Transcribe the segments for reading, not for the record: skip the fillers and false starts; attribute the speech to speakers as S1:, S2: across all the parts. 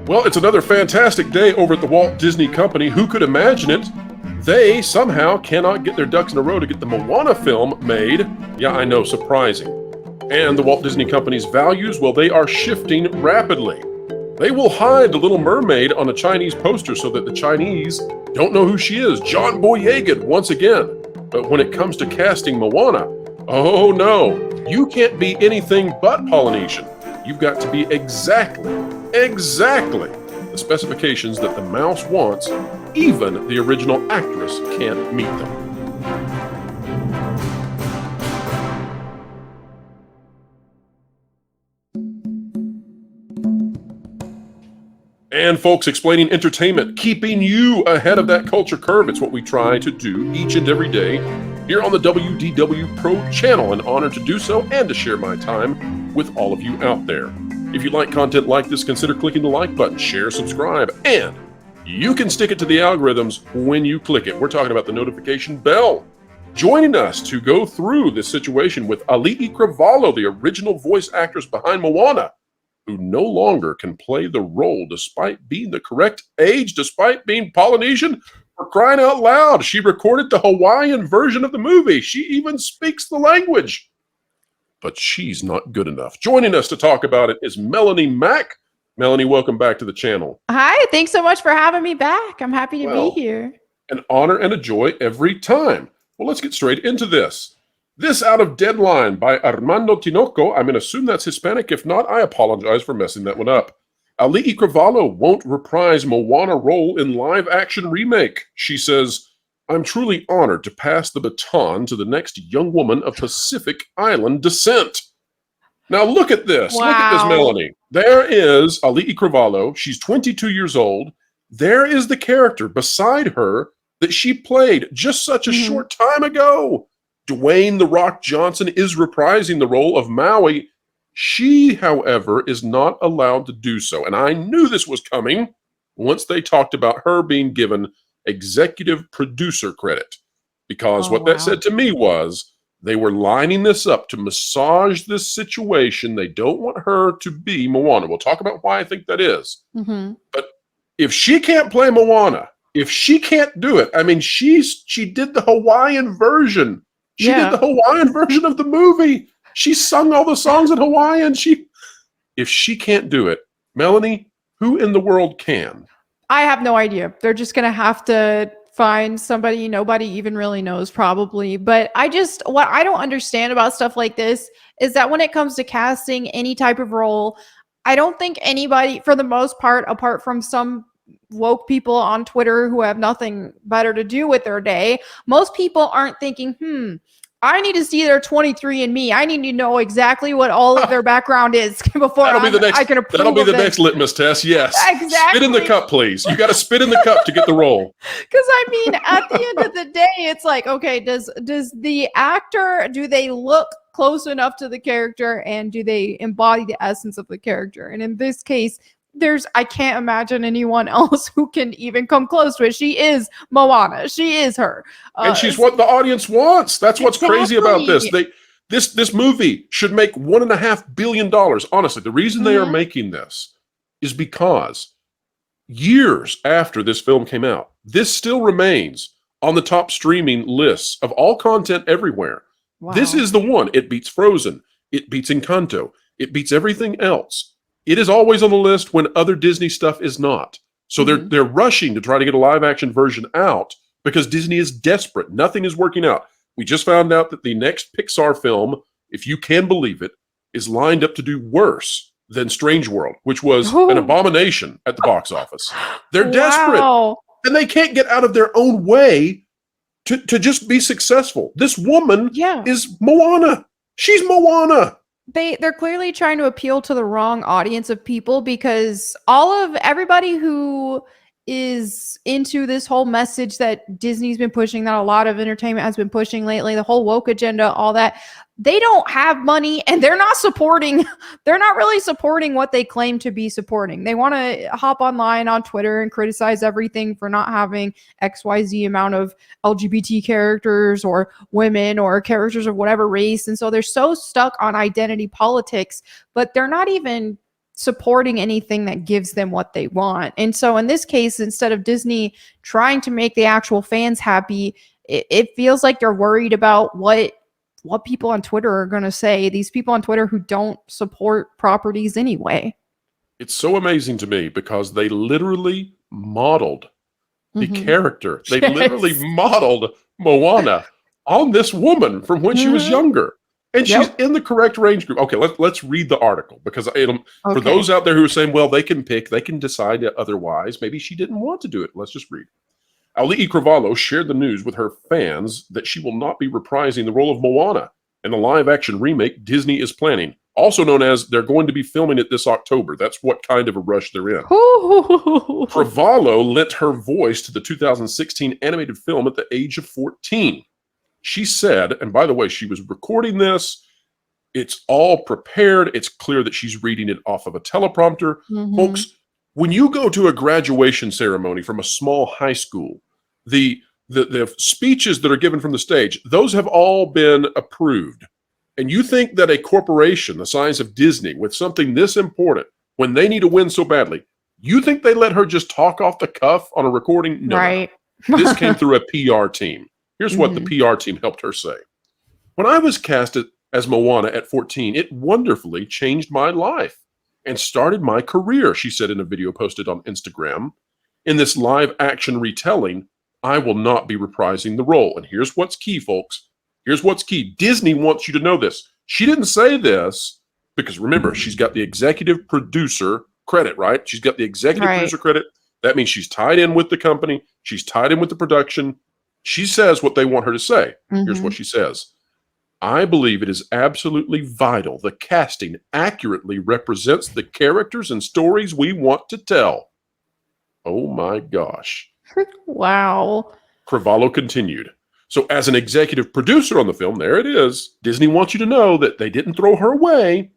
S1: Well, it's another fantastic day over at the Walt Disney Company. Who could imagine it? They somehow cannot get their ducks in a row to get the Moana film made. Yeah, I know, surprising. And the Walt Disney Company's values, well, they are shifting rapidly. They will hide the Little Mermaid on a Chinese poster so that the Chinese don't know who she is. John Boyega once again. But when it comes to casting Moana, oh no, you can't be anything but Polynesian. You've got to be exactly the specifications that the mouse wants. Even the original actress can't meet them. And folks, explaining entertainment, keeping you ahead of that culture curve. It's what we try to do each and every day here on the WDW Pro channel. An honor to do so and to share my time with all of you out there. If you like content like this, consider clicking the like button, share, subscribe, and you can stick it to the algorithms when you click it. We're talking about the notification bell. Joining us to go through this situation with Auli'i Cravalho, the original voice actress behind Moana, who no longer can play the role despite being the correct age, despite being Polynesian. For crying out loud, she recorded the Hawaiian version of the movie. She even speaks the language. But she's not good enough. Joining us to talk about it is Melanie Mack. Melanie, welcome back to the channel.
S2: Hi, thanks so much for having me back. I'm happy to be here.
S1: An honor and a joy every time. Well, let's get straight into this. This out of Deadline by Armando Tinoco. I'm going to assume that's Hispanic. If not, I apologize for messing that one up. Auli'i Cravalho won't reprise Moana role in live-action remake. She says, I'm truly honored to pass the baton to the next young woman of Pacific Island descent. Now look at this.
S2: Wow.
S1: Look at this, Melanie. There is Auli'i Cravalho. She's 22 years old. There is the character beside her that she played just such a short time ago. Dwayne "The Rock" Johnson is reprising the role of Maui. She, however, is not allowed to do so. And I knew this was coming once they talked about her being given executive producer credit. Because what that said to me was they were lining this up to massage this situation. They don't want her to be Moana. We'll talk about why I think that is. But if she can't play Moana, if she can't do it, I mean, she did the Hawaiian version. She did the Hawaiian version of the movie. She sung all the songs in Hawaiian. If she can't do it, Melanie, who in the world can?
S2: I have no idea. They're just going to have to find somebody nobody even really knows, probably. But what I don't understand about stuff like this is that when it comes to casting any type of role, I don't think anybody, for the most part, apart from some woke people on Twitter who have nothing better to do with their day, most people aren't thinking, I need to see their 23andMe. I need to know exactly what all of their background is before I can approve.
S1: That'll be the next litmus test. Yes.
S2: Exactly.
S1: Spit in the cup, please. You got to spit in the cup to get the role.
S2: Because I mean, at the end of the day, it's like, okay, does the actor, do they look close enough to the character, and do they embody the essence of the character? And in this case, I can't imagine anyone else who can even come close to it. She is Moana. She is her.
S1: And she's what the audience wants. That's what's crazy about this. This movie should make $1.5 billion. Honestly, the reason they are making this is because years after this film came out, this still remains on the top streaming lists of all content everywhere. Wow. This is the one. It beats Frozen. It beats Encanto. It beats everything else. It is always on the list when other Disney stuff is not. So they're rushing to try to get a live action version out because Disney is desperate. Nothing is working out. We just found out that the next Pixar film, if you can believe it, is lined up to do worse than Strange World, which was an abomination at the box office. They're desperate. And they can't get out of their own way to just be successful. This woman is Moana. She's Moana.
S2: They're clearly trying to appeal to the wrong audience of people, because everybody who is into this whole message that Disney's been pushing, that a lot of entertainment has been pushing lately, the whole woke agenda, all that, they don't have money, and they're not really supporting what they claim to be supporting. They want to hop online on Twitter and criticize everything for not having XYZ amount of LGBT characters or women or characters of whatever race. And so they're so stuck on identity politics, but they're not even supporting anything that gives them what they want. And so in this case, instead of Disney trying to make the actual fans happy, it feels like they're worried about what people on Twitter are going to say. These people on Twitter who don't support properties anyway.
S1: It's so amazing to me because they literally modeled the character. They literally modeled Moana on this woman from when she was younger. And she's in the correct range group. Okay, let's read the article because for those out there who are saying, well, they can decide otherwise. Maybe she didn't want to do it. Let's just read. Auli'i Cravalho shared the news with her fans that she will not be reprising the role of Moana in the live-action remake Disney is planning, also known as they're going to be filming it this October. That's what kind of a rush they're in. Cravalho lent her voice to the 2016 animated film at the age of 14. She said, and by the way, she was recording this. It's all prepared. It's clear that she's reading it off of a teleprompter. Folks, when you go to a graduation ceremony from a small high school, the speeches that are given from the stage, those have all been approved. And you think that a corporation the size of Disney, with something this important, when they need to win so badly, you think they let her just talk off the cuff on a recording? No. Right. This came through a PR team. Here's what the PR team helped her say. When I was cast as Moana at 14, it wonderfully changed my life and started my career, she said in a video posted on Instagram. In this live action retelling, I will not be reprising the role. And here's what's key, folks. Here's what's key. Disney wants you to know this. She didn't say this because, remember, she's got the executive producer credit, right? She's got the executive producer credit. That means she's tied in with the company. She's tied in with the production. She says what they want her to say. Here's what she says. I believe it is absolutely vital the casting accurately represents the characters and stories we want to tell. Oh my gosh.
S2: Wow.
S1: Cravalho continued. So as an executive producer on the film, there it is. Disney wants you to know that they didn't throw her away.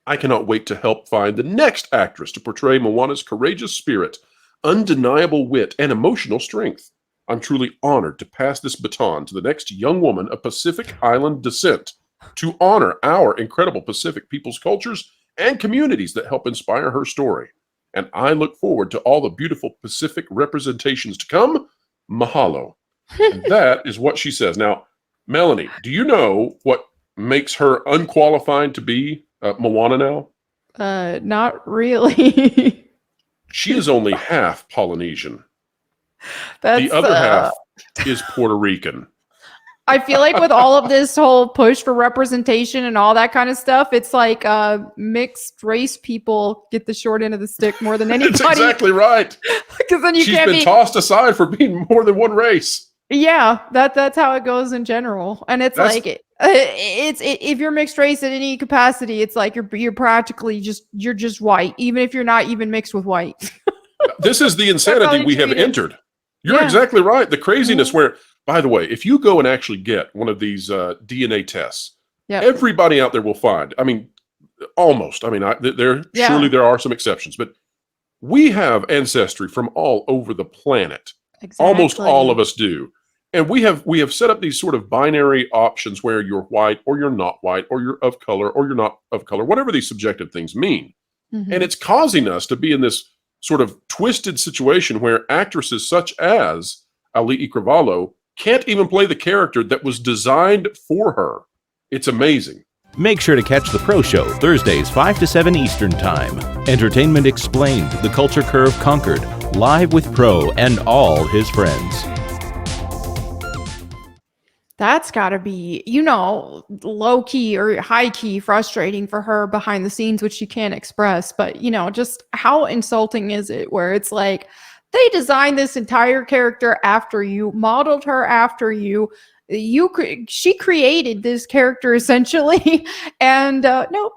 S1: I cannot wait to help find the next actress to portray Moana's courageous spirit, undeniable wit, and emotional strength. I'm truly honored to pass this baton to the next young woman of Pacific Island descent to honor our incredible Pacific people's cultures and communities that help inspire her story. And I look forward to all the beautiful Pacific representations to come. Mahalo. And that is what she says. Now, Melanie, do you know what makes her unqualified to be Moana now?
S2: Not really.
S1: She is only half Polynesian. The other half is Puerto Rican.
S2: I feel like with all of this whole push for representation and all that kind of stuff, it's like mixed race people get the short end of the stick more than anybody.
S1: That's exactly right.
S2: Because then
S1: she's been tossed aside for being more than one race.
S2: Yeah, that's how it goes in general. And it's if you're mixed race in any capacity, it's like you're practically you're just white, even if you're not even mixed with white.
S1: This is the insanity we have entered. You're exactly right. The craziness where, by the way, if you go and actually get one of these DNA tests, everybody out there will find, I mean, almost, I mean, surely there are some exceptions, but we have ancestry from all over the planet. Exactly. Almost all of us do. And we have set up these sort of binary options where you're white or you're not white or you're of color or you're not of color, whatever these subjective things mean. And it's causing us to be in this sort of twisted situation where actresses such as Auli'i Cravalho can't even play the character that was designed for her. It's amazing.
S3: Make sure to catch The Pro Show Thursdays 5 to 7 Eastern Time. Entertainment Explained, The Culture Curve Conquered, live with Pro and all his friends.
S2: That's got to be, low key or high key frustrating for her behind the scenes, which she can't express. But, just how insulting is it where it's like they designed this entire character after you, modeled her after you. She created this character essentially, and nope,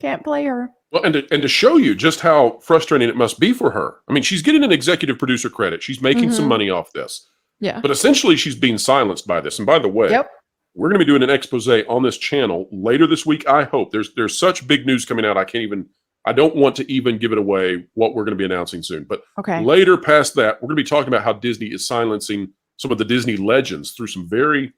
S2: can't play her.
S1: Well, and to show you just how frustrating it must be for her. I mean, she's getting an executive producer credit. She's making some money off this.
S2: Yeah.
S1: But essentially, she's being silenced by this. And by the way, we're going to be doing an expose on this channel later this week. I hope there's such big news coming out. I don't want to even give it away what we're going to be announcing soon. But later past that, we're going to be talking about how Disney is silencing some of the Disney legends through some very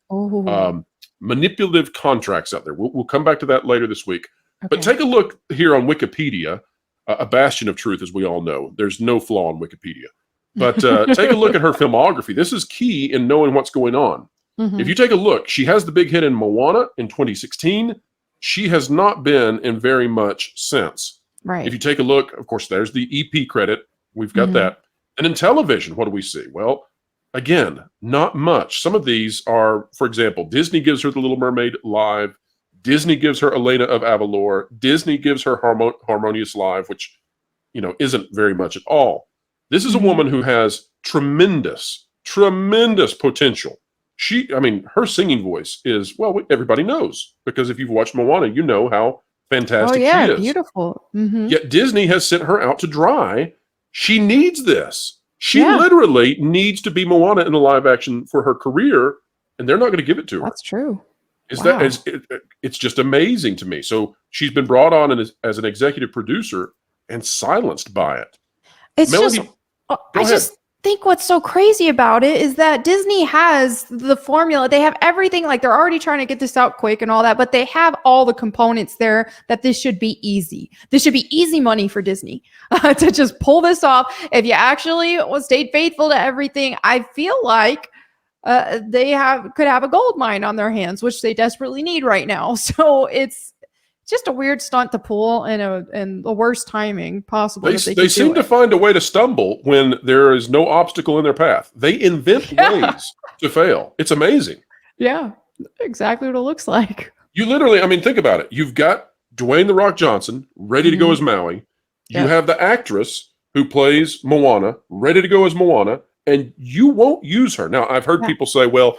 S1: manipulative contracts out there. We'll come back to that later this week. But take a look here on Wikipedia a bastion of truth, as we all know. There's no flaw in Wikipedia. But take a look at her filmography. This is key in knowing what's going on.
S2: Mhm.
S1: If you take a look, she has the big hit in Moana in 2016. She has not been in very much since.
S2: Right.
S1: If you take a look, of course, there's the EP credit. We've got that. And in television, what do we see? Well, again, not much. Some of these are, for example, Disney gives her The Little Mermaid live. Disney gives her Elena of Avalor. Disney gives her Harmonious Live, which, isn't very much at all. This is a woman who has tremendous potential. Her singing voice is, well, everybody knows, because if you've watched Moana, you know how fantastic she is.
S2: Beautiful. Mm-hmm.
S1: Yet Disney has sent her out to dry. She needs this. She literally needs to be Moana in the live action for her career, and they're not going to give it to her.
S2: That's true.
S1: It's just amazing to me. So she's been brought on as an executive producer and silenced by it.
S2: It's
S1: Melody,
S2: I just think what's so crazy about it is that Disney has the formula. They have everything. Like, they're already trying to get this out quick and all that, but they have all the components there that this should be easy. This should be easy money for Disney to just pull this off. If you actually stayed faithful to everything, I feel like they could have a gold mine on their hands, which they desperately need right now. So it's just a weird stunt to pull and the worst timing possible.
S1: They seem to find a way to stumble when there is no obstacle in their path. They invent ways to fail. It's amazing.
S2: Yeah, exactly what it looks like.
S1: You literally, think about it. You've got Dwayne "The Rock" Johnson ready to go as Maui. You have the actress who plays Moana ready to go as Moana, and you won't use her. Now, I've heard people say, well,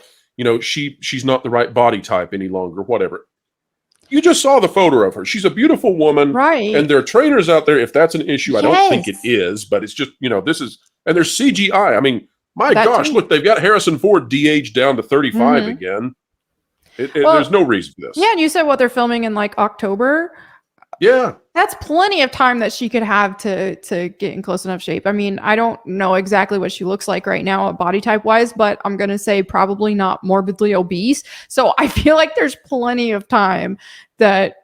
S1: she's not the right body type any longer, whatever. You just saw the photo of her. She's a beautiful woman.
S2: Right.
S1: And there are trainers out there, if that's an issue. I don't think it is, but it's just, this is, and there's CGI. My gosh, look, they've got Harrison Ford de-aged down to 35 again. There's no reason for this.
S2: Yeah, and you said what they're filming in like October.
S1: Yeah.
S2: That's plenty of time that she could have to get in close enough shape. I don't know exactly what she looks like right now body type wise, but I'm going to say probably not morbidly obese. So I feel like there's plenty of time that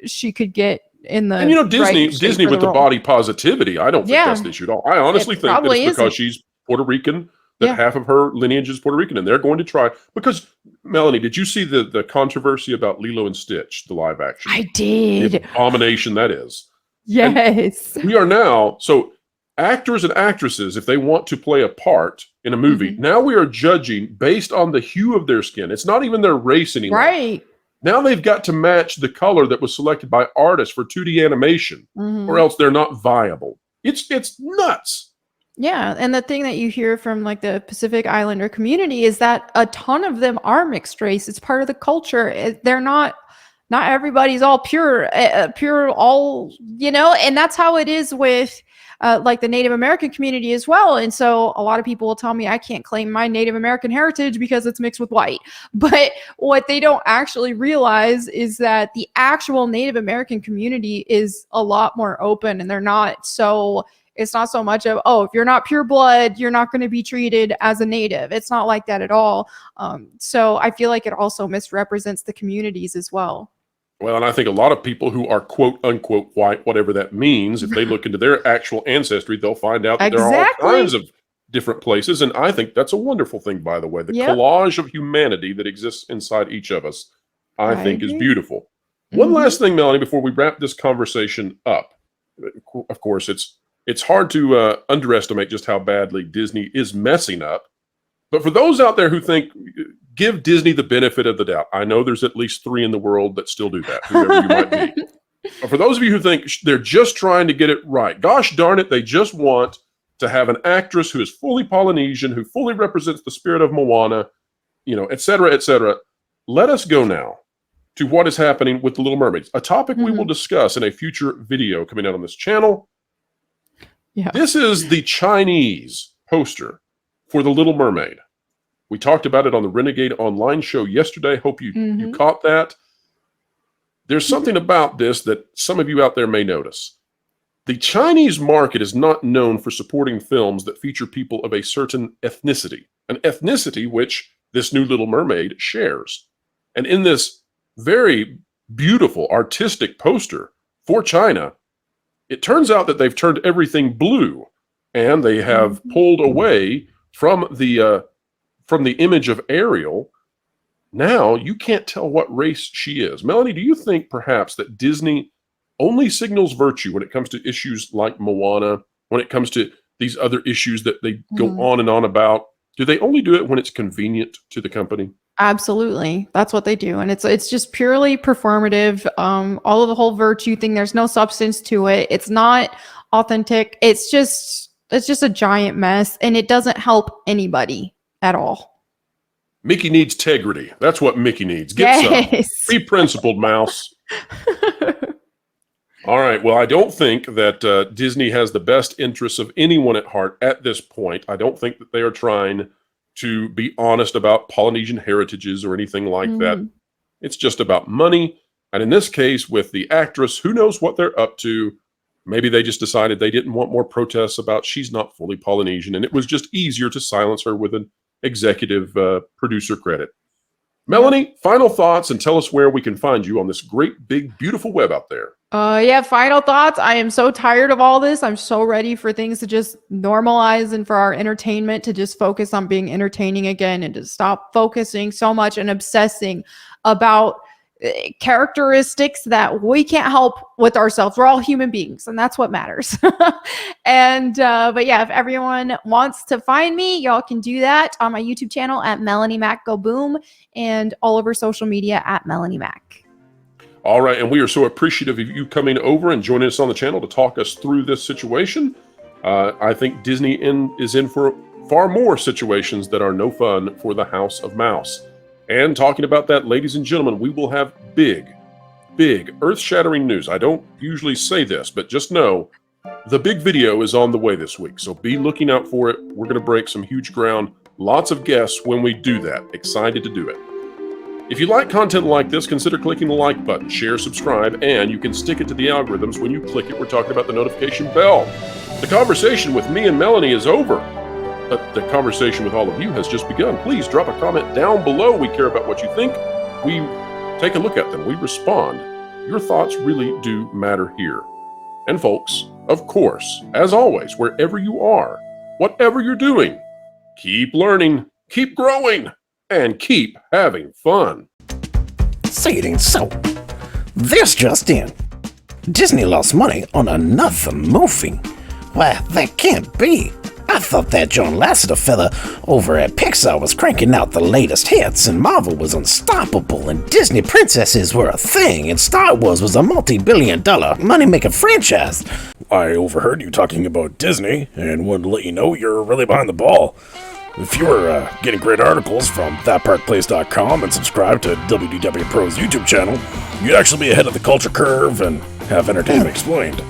S2: she could get in the
S1: Disney with the body positivity, I don't think that's the issue at all. I honestly think that it's because she's Puerto Rican, that half of her lineage is Puerto Rican, and they're going to try. Because, Melanie, did you see the controversy about Lilo and Stitch, the live action?
S2: I did.
S1: The abomination that is.
S2: Yes.
S1: And we are now, so actors and actresses, if they want to play a part in a movie, now we are judging based on the hue of their skin. It's not even their race anymore.
S2: Right.
S1: Now they've got to match the color that was selected by artists for 2D animation, or else they're not viable. It's nuts.
S2: Yeah, and the thing that you hear from like the Pacific Islander community is that a ton of them are mixed race. It's part of the culture. They're not everybody's all pure all, and that's how it is with like the Native American community as well. And so a lot of people will tell me I can't claim my Native American heritage because it's mixed with white. But what they don't actually realize is that the actual Native American community is a lot more open, and it's not so much of, if you're not pure blood, you're not going to be treated as a native. It's not like that at all. So I feel like it also misrepresents the communities as well.
S1: Well, and I think a lot of people who are quote unquote white, whatever that means, if they look into their actual ancestry, they'll find out that there are all kinds of different places. And I think that's a wonderful thing, by the way. The collage of humanity that exists inside each of us, I think is beautiful. One last thing, Melanie, before we wrap this conversation up. Of course, it's hard to underestimate just how badly Disney is messing up. But for those out there who think, give Disney the benefit of the doubt. I know there's at least 3 in the world that still do that, whoever you might be. But for those of you who think they're just trying to get it right, gosh darn it, they just want to have an actress who is fully Polynesian, who fully represents the spirit of Moana, et cetera, et cetera. Let us go now to what is happening with the Little Mermaids, a topic we will discuss in a future video coming out on this channel. Yeah. This is the Chinese poster for the Little Mermaid. We talked about it on the Renegade Online show yesterday. Hope you caught that. There's something about this that some of you out there may notice. The Chinese market is not known for supporting films that feature people of a certain ethnicity, an ethnicity which this new Little Mermaid shares. And in this very beautiful artistic poster for China, It turns out that they've turned everything blue, and they have pulled away from the image of Ariel. Now you can't tell what race she is. Melanie, do you think perhaps that Disney only signals virtue when it comes to issues like Moana, when it comes to these other issues that they go on and on about? Do they only do it when it's convenient to the company?
S2: Absolutely. That's what they do. And it's just purely performative. All of the whole virtue thing, there's no substance to it. It's not authentic. It's just a giant mess, and it doesn't help anybody at all.
S1: Mickey needs integrity. That's what Mickey needs. Get some. Be principled, mouse. All right. Well, I don't think that Disney has the best interests of anyone at heart at this point. I don't think that they are trying to be honest about Polynesian heritages or anything like that. It's just about money. And in this case, with the actress, who knows what they're up to? Maybe they just decided they didn't want more protests about she's not fully Polynesian, and it was just easier to silence her with an executive producer credit. Melanie, final thoughts, and tell us where we can find you on this great, big, beautiful web out there.
S2: Final thoughts. I am so tired of all this. I'm so ready for things to just normalize and for our entertainment to just focus on being entertaining again, and to stop focusing so much and obsessing about characteristics that we can't help with ourselves. We're all human beings, and that's what matters. But yeah, if everyone wants to find me, y'all can do that on my YouTube channel at Melanie Mac Go Boom, and all over social media at Melanie Mac.
S1: All right, and we are so appreciative of you coming over and joining us on the channel to talk us through this situation. I think Disney is in for far more situations that are no fun for the House of Mouse. And talking about that, ladies and gentlemen, we will have big, earth-shattering news. I don't usually say this, but just know the big video is on the way this week, so be looking out for it. We're going to break some huge ground. Lots of guests when we do that. Excited to do it. If you like content like this, consider clicking the like button, share, subscribe, and you can stick it to the algorithms when you click it. We're talking about the notification bell. The conversation with me and Melanie is over, but the conversation with all of you has just begun. Please drop a comment down below. We care about what you think. We take a look at them. We respond. Your thoughts really do matter here. And folks, of course, as always, wherever you are, whatever you're doing, keep learning, keep growing, and keep having fun.
S4: Say it ain't so. This just in. Disney lost money on another movie. Why, that can't be. I thought that John Lasseter fella over at Pixar was cranking out the latest hits, and Marvel was unstoppable, and Disney princesses were a thing, and Star Wars was a multi-billion-dollar money-making franchise.
S5: I overheard you talking about Disney, and wanted to let you know you're really behind the ball. If you were getting great articles from thatparkplace.com and subscribe to WDW Pro's YouTube channel, you'd actually be ahead of the culture curve and have entertainment explained.